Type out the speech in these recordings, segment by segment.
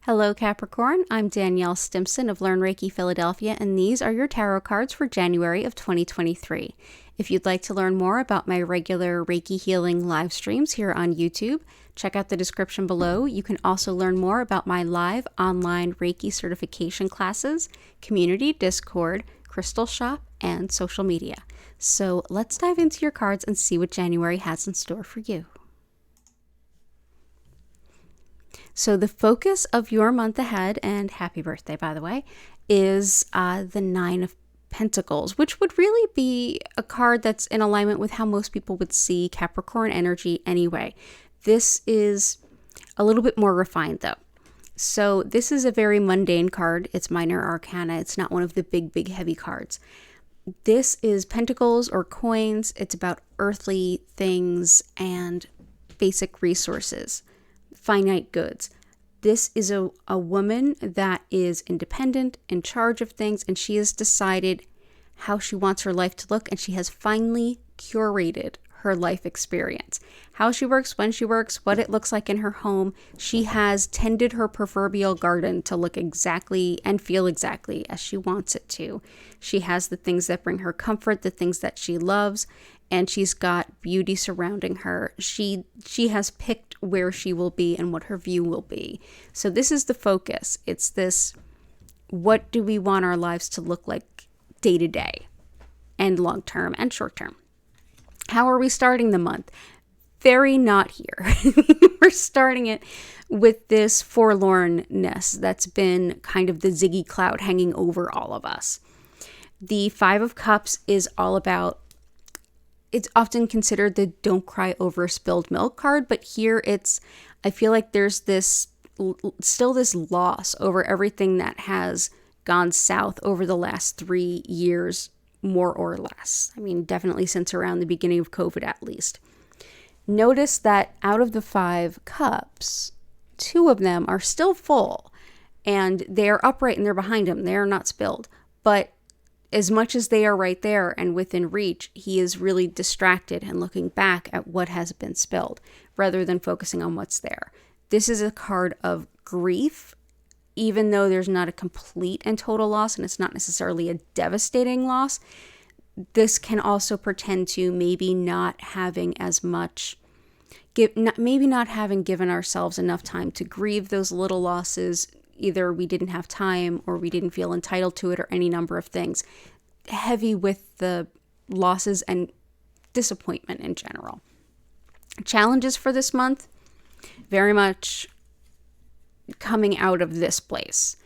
Hello, Capricorn. I'm DanielleStimpson of Learn Reiki Philadelphia, and these are your tarot cards for January of 2023. If you'd like to learn more about my regular Reiki healing live streams here on YouTube, check out the description below. You can also learn more about my live online Reiki certification classes, community Discord, crystal shop, and social media. So let's dive into your cards and see what January has in store for you. So the focus of your month ahead, and happy birthday, by the way, is the Nine of Pentacles, which would really be a card that's in alignment with how most people would see Capricorn energy anyway. This is a little bit more refined, though. So this is a very mundane card. It's minor arcana. It's not one of the big, heavy cards. This is pentacles or coins. It's about earthly things and basic resources. Finite goods. This is a woman that is independent, in charge of things, and she has decided how she wants her life to look, and she has finally curated her life experience. How she works, when she works, what it looks like in her home. She has tended her proverbial garden to look exactly and feel exactly as she wants it to. She has the things that bring her comfort, the things that she loves, and she's got beauty surrounding her. She has picked where she will be and what her view will be. So this is the focus. It's this, what do we want our lives to look like day to day and long term and short term? How are we starting the month? Very not here. We're starting it with this forlornness that's been kind of the Ziggy cloud hanging over all of us. The Five of Cups is all about, it's often considered the don't cry over spilled milk card, but here I feel like there's still this loss over everything that has gone south over the last 3 years, more or less. I mean, definitely since around the beginning of COVID at least. Notice that out of the 5 cups, 2 of them are still full and they're upright and they're behind him. They're not spilled. But as much as they are right there and within reach, he is really distracted and looking back at what has been spilled rather than focusing on what's there. This is a card of grief, even though there's not a complete and total loss and it's not necessarily a devastating loss. This can also pretend to maybe not having as much, maybe not having given ourselves enough time to grieve those little losses. Either we didn't have time or we didn't feel entitled to it or any number of things. Heavy with the losses and disappointment in general. Challenges for this month, very much coming out of this place.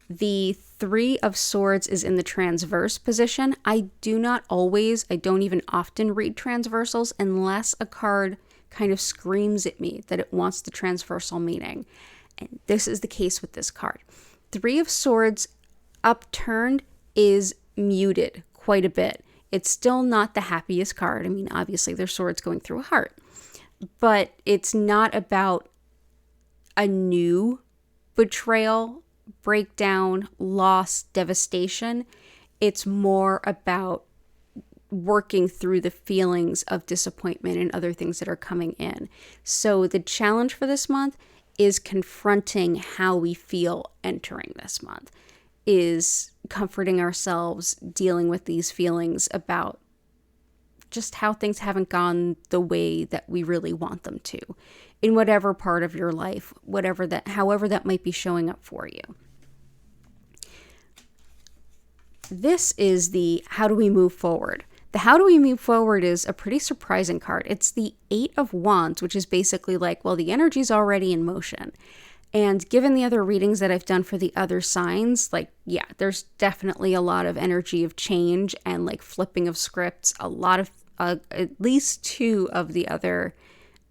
The 3 of Swords is in the transverse position. I don't even often read transversals unless a card kind of screams at me that it wants the transversal meaning. And this is the case with this card. 3 of Swords upturned is muted quite a bit. It's still not the happiest card. I mean, obviously there's swords going through a heart, but it's not about a new betrayal, breakdown, loss, devastation. It's more about working through the feelings of disappointment and other things that are coming in. So the challenge for this month is confronting how we feel entering this month, is comforting ourselves, dealing with these feelings about just how things haven't gone the way that we really want them to in whatever part of your life, however that might be showing up for you. This is the how do we move forward? The how do we move forward is a pretty surprising card. It's the 8 of Wands, which is basically like, well, the energy's already in motion. And given the other readings that I've done for the other signs, there's definitely a lot of energy of change and like flipping of scripts. A lot of, at least 2 of the other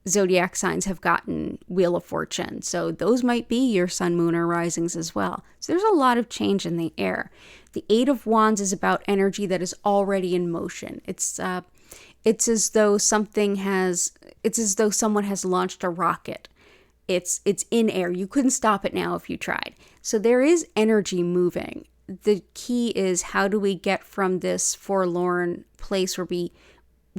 zodiac signs have gotten Wheel of Fortune. So those might be your sun, moon, or risings as well. So there's a lot of change in the air. The 8 of Wands is about energy that is already in motion. It's as though someone has launched a rocket. It's in air. You couldn't stop it now if you tried. So there is energy moving. The key is, how do we get from this forlorn place where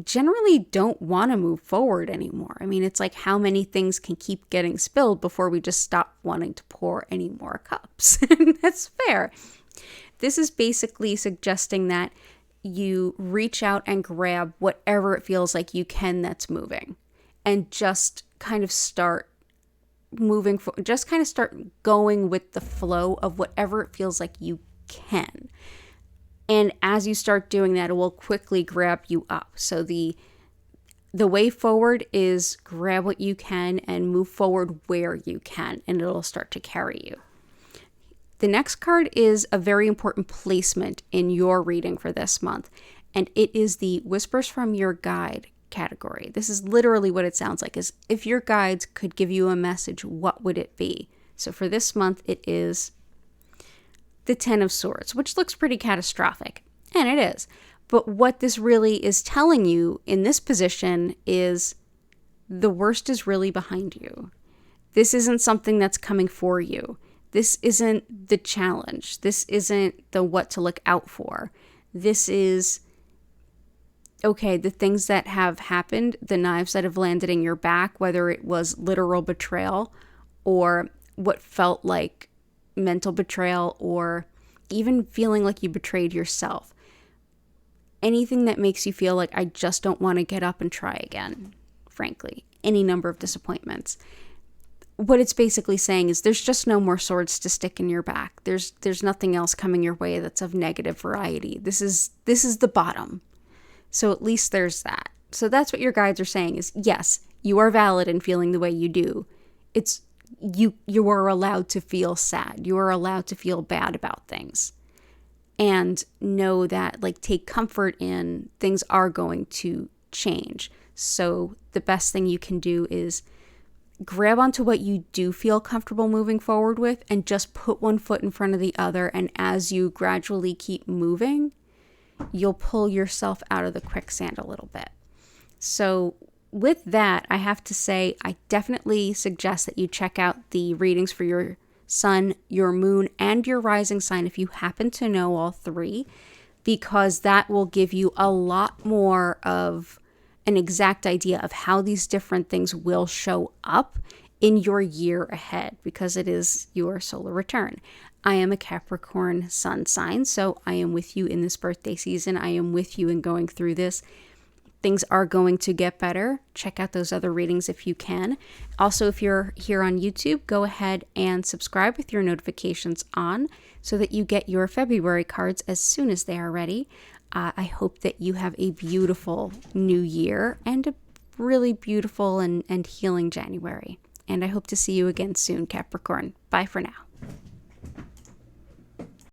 generally don't want to move forward anymore. I mean, it's like how many things can keep getting spilled before we just stop wanting to pour any more cups? And that's fair. This is basically suggesting that you reach out and grab whatever it feels like you can that's moving, and just kind of start moving forward, just kind of start going with the flow of whatever it feels like you can. And as you start doing that, it will quickly grab you up. So the way forward is grab what you can and move forward where you can, and it'll start to carry you. The next card is a very important placement in your reading for this month, and it is the Whispers from Your Guide category. This is literally what it sounds like, is if your guides could give you a message, what would it be? So for this month, it is the Ten of Swords, which looks pretty catastrophic, and it is. But what this really is telling you in this position is the worst is really behind you. This isn't something that's coming for you. This isn't the challenge. This isn't the what to look out for. This is, okay, the things that have happened, the knives that have landed in your back, whether it was literal betrayal or what felt like mental betrayal, or even feeling like you betrayed yourself. Anything that makes you feel like I just don't want to get up and try again, frankly. Any number of disappointments. What it's basically saying is there's just no more swords to stick in your back. There's nothing else coming your way that's of negative variety. This is the bottom. So at least there's that. So that's what your guides are saying is, yes, you are valid in feeling the way you do. It's you are allowed to feel sad. You are allowed to feel bad about things. And know that, like, take comfort in things are going to change. So the best thing you can do is grab onto what you do feel comfortable moving forward with and just put one foot in front of the other. And as you gradually keep moving, you'll pull yourself out of the quicksand a little bit. So with that, I have to say, I definitely suggest that you check out the readings for your sun, your moon, and your rising sign if you happen to know all three, because that will give you a lot more of an exact idea of how these different things will show up in your year ahead, because it is your solar return. I am a Capricorn sun sign, so I am with you in this birthday season. I am with you in going through this. Things are going to get better. Check out those other readings if you can. Also, if you're here on YouTube, go ahead and subscribe with your notifications on so that you get your February cards as soon as they are ready. I hope that you have a beautiful new year and a really beautiful and healing January. And I hope to see you again soon, Capricorn. Bye for now.